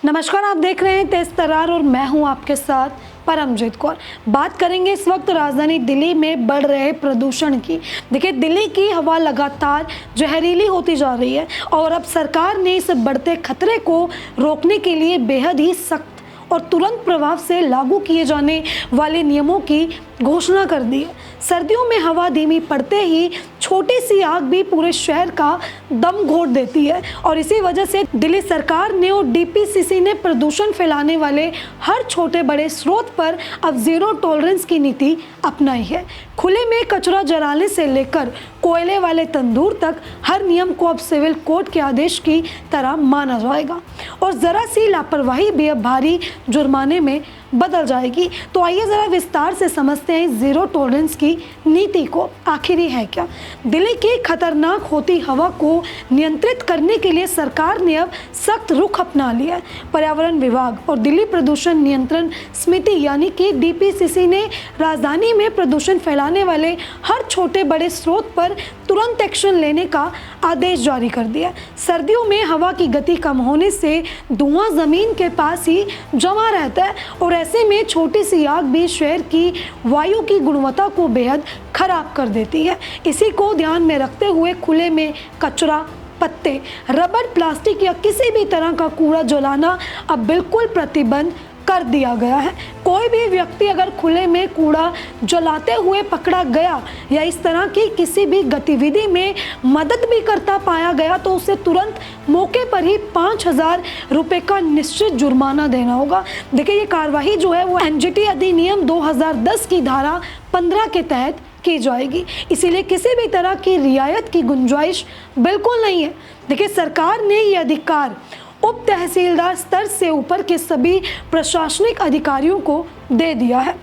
नमस्कार, आप देख रहे हैं तेज तर्रार और मैं हूं आपके साथ परमजीत कौर। बात करेंगे इस वक्त राजधानी दिल्ली में बढ़ रहे प्रदूषण की। देखिए, दिल्ली की हवा लगातार जहरीली होती जा रही है और अब सरकार ने इस बढ़ते खतरे को रोकने के लिए बेहद ही सख्त और तुरंत प्रभाव से लागू किए जाने वाले नियमों की घोषणा कर दी है। सर्दियों में हवा धीमी पड़ते ही छोटी सी आग भी पूरे शहर का दम घोट देती है और इसी वजह से दिल्ली सरकार ने और डीपीसीसी ने प्रदूषण फैलाने वाले हर छोटे बड़े स्रोत पर अब जीरो टॉलरेंस की नीति अपनाई है। खुले में कचरा जलाने से लेकर कोयले वाले तंदूर तक हर नियम को अब सिविल कोर्ट के आदेश की तरह माना जाएगा और जरा सी लापरवाही भी अब भारी जुर्माने में बदल जाएगी। तो आइए जरा विस्तार से समझते हैं जीरो टॉलरेंस की नीति को। आखिर है क्या? दिल्ली की खतरनाक होती हवा को नियंत्रित करने के लिए सरकार ने अब सख्त रुख अपना लिया है। पर्यावरण विभाग और दिल्ली प्रदूषण नियंत्रण समिति यानी कि डीपीसीसी ने राजधानी में प्रदूषण फैलाने वाले हर छोटे बड़े स्रोत पर तुरंत एक्शन लेने का आदेश जारी कर दिया। सर्दियों में हवा की गति कम होने से धुआं जमीन के पास ही जमा रहता है और ऐसे में छोटी सी आग भी शहर की वायु की गुणवत्ता को बेहद खराब कर देती है। इसी को ध्यान में रखते हुए खुले में कचरा, पत्ते, रबर, प्लास्टिक या किसी भी तरह का कूड़ा जलाना अब बिल्कुल प्रतिबंध कर दिया गया है। कोई भी व्यक्ति अगर खुले में कूड़ा जलाते हुए पकड़ा गया या इस तरह की किसी भी गतिविधि में मदद भी करता पाया गया तो उसे तुरंत मौके पर ही 5,000 रुपये का निश्चित जुर्माना देना होगा। देखिए, ये कार्रवाई जो है वो एनजीटी अधिनियम 2010 की धारा 15 के तहत की जाएगी। इसीलिए किसी भी तरह की रियायत की गुंजाइश बिल्कुल नहीं है। देखिए, सरकार ने ये अधिकार उप तहसीलदार स्तर से ऊपर के सभी प्रशासनिक अधिकारियों को दे दिया है।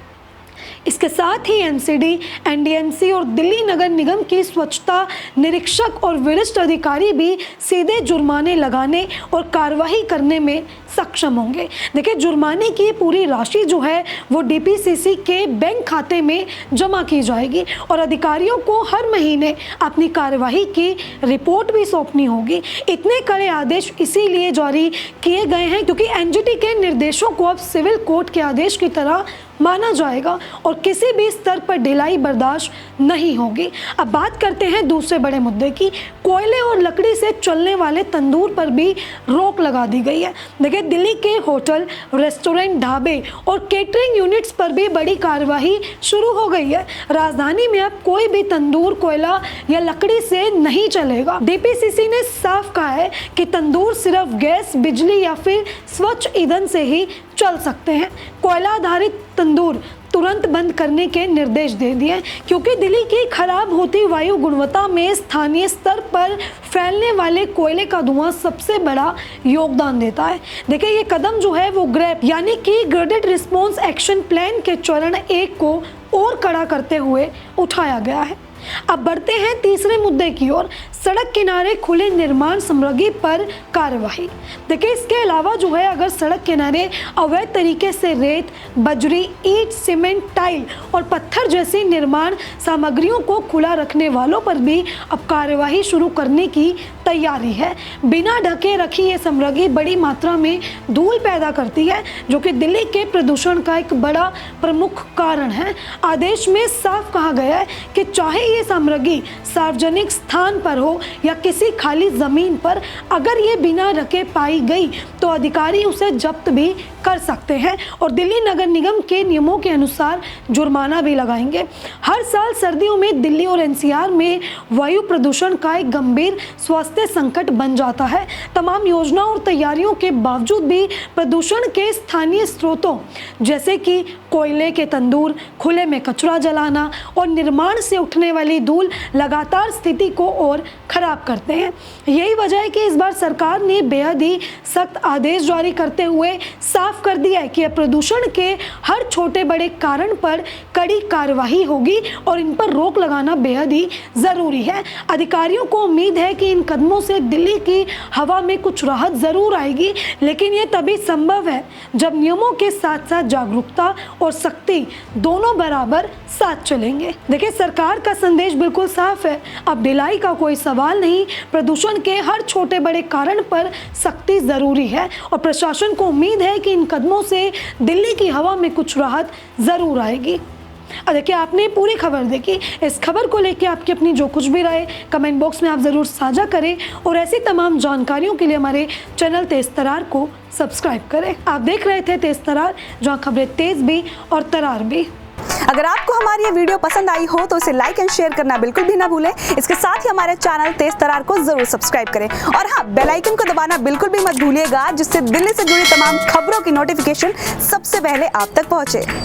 इसके साथ ही एनसीडी, एनडीएमसी और दिल्ली नगर निगम की स्वच्छता निरीक्षक और वरिष्ठ अधिकारी भी सीधे जुर्माने लगाने और कार्रवाई करने में सक्षम होंगे। देखिए, जुर्माने की पूरी राशि जो है वो डीपीसीसी के बैंक खाते में जमा की जाएगी और अधिकारियों को हर महीने अपनी कार्रवाई की रिपोर्ट भी सौंपनी होगी। इतने कड़े आदेश इसीलिए जारी किए गए हैं क्योंकि एनजीटी के निर्देशों को अब सिविल कोर्ट के आदेश की तरह माना जाएगा और किसी भी स्तर पर ढिलाई बर्दाश्त नहीं होगी। अब बात करते हैं दूसरे बड़े मुद्दे की। कोयले और लकड़ी से चलने वाले तंदूर पर भी रोक लगा दी गई है। देखिए, दिल्ली के होटल, रेस्टोरेंट, ढाबे और केटरिंग यूनिट्स पर भी बड़ी कार्रवाई शुरू हो गई है। राजधानी में अब कोई भी तंदूर कोयला या लकड़ी से नहीं चलेगा। डीपीसीसी ने साफ कहा है कि तंदूर सिर्फ गैस, बिजली या फिर स्वच्छ ईंधन से ही चल सकते हैं। कोयला आधारित तंदूर तुरंत बंद करने के निर्देश दे दिए क्योंकि दिल्ली की खराब होती वायु गुणवत्ता में स्थानीय स्तर पर फैलने वाले कोयले का धुआं सबसे बड़ा योगदान देता है। देखिए, ये कदम जो है वो ग्रेप यानी कि ग्रेडेड रिस्पॉन्स एक्शन प्लान के चरण 1 को और कड़ा करते हुए उठाया गया है। अब बढ़ते हैं तीसरे मुद्दे की ओर, सड़क किनारे खुले निर्माण सामग्री पर कार्रवाई। देखिए, इसके अलावा जो है अगर सड़क किनारे अवैध तरीके से रेत, बजरी, ईंट, सीमेंट, टाइल और पत्थर जैसी निर्माण सामग्रियों को खुला रखने वालों पर भी अब कार्रवाई शुरू करने की तैयारी है। बिना ढके रखी ये सामग्री बड़ी मात्रा में धूल पैदा करती है जो कि दिल्ली के प्रदूषण का एक बड़ा प्रमुख कारण है। आदेश में साफ कहा गया है कि चाहे ये सामग्री सार्वजनिक स्थान पर हो या किसी खाली जमीन पर, अगर ये बिना रखे पाई गई तो अधिकारी उसे जब्त भी कर सकते हैं और दिल्ली नगर निगम के नियमों के अनुसार जुर्माना भी लगाएंगे। हर साल सर्दियों में दिल्ली और एनसीआर में वायु प्रदूषण का एक गंभीर स्वास्थ्य संकट बन जाता है। तमाम योजनाओं और तैयारियों के बावजूद भी प्रदूषण के स्थानीय स्रोतों जैसे कि कोयले के तंदूर, खुले में कचरा जलाना और निर्माण से उठने वाली धूल लगातार स्थिति को और खराब करते हैं। यही वजह है कि इस बार सरकार ने बेहद ही सख्त आदेश जारी करते हुए साफ कर दिया है कि अब प्रदूषण के हर छोटे बड़े कारण पर कड़ी कार्रवाई होगी और इन पर रोक लगाना बेहद ही ज़रूरी है। अधिकारियों को उम्मीद है कि इन कदमों से दिल्ली की हवा में कुछ राहत ज़रूर आएगी, लेकिन ये तभी संभव है जब नियमों के साथ साथ जागरूकता और सख्ती दोनों बराबर साथ चलेंगे। देखिए, सरकार का संदेश बिल्कुल साफ है, अब ढिलाई का कोई सवाल नहीं। प्रदूषण के हर छोटे बड़े कारण पर सख्ती ज़रूरी है और प्रशासन को उम्मीद है कि इन कदमों से दिल्ली की हवा में कुछ राहत ज़रूर आएगी। देखिए, आपने पूरी खबर देखी। इस खबर को लेकर आपकी अपनी जो कुछ भी राय कमेंट बॉक्स में आप ज़रूर साझा करें और ऐसी तमाम जानकारियों के लिए हमारे चैनल तेज तरार को सब्सक्राइब करें। आप देख रहे थे तेज तरार, जहाँ खबरें तेज भी और तरार भी। अगर आपको हमारी ये वीडियो पसंद आई हो तो इसे लाइक एंड शेयर करना बिल्कुल भी ना भूलें। इसके साथ ही हमारे चैनल तेज तरार को जरूर सब्सक्राइब करें और हाँ, बेल आइकन को दबाना बिल्कुल भी मत भूलिएगा, जिससे दिल्ली से जुड़ी तमाम खबरों की नोटिफिकेशन सबसे पहले आप तक पहुंचे।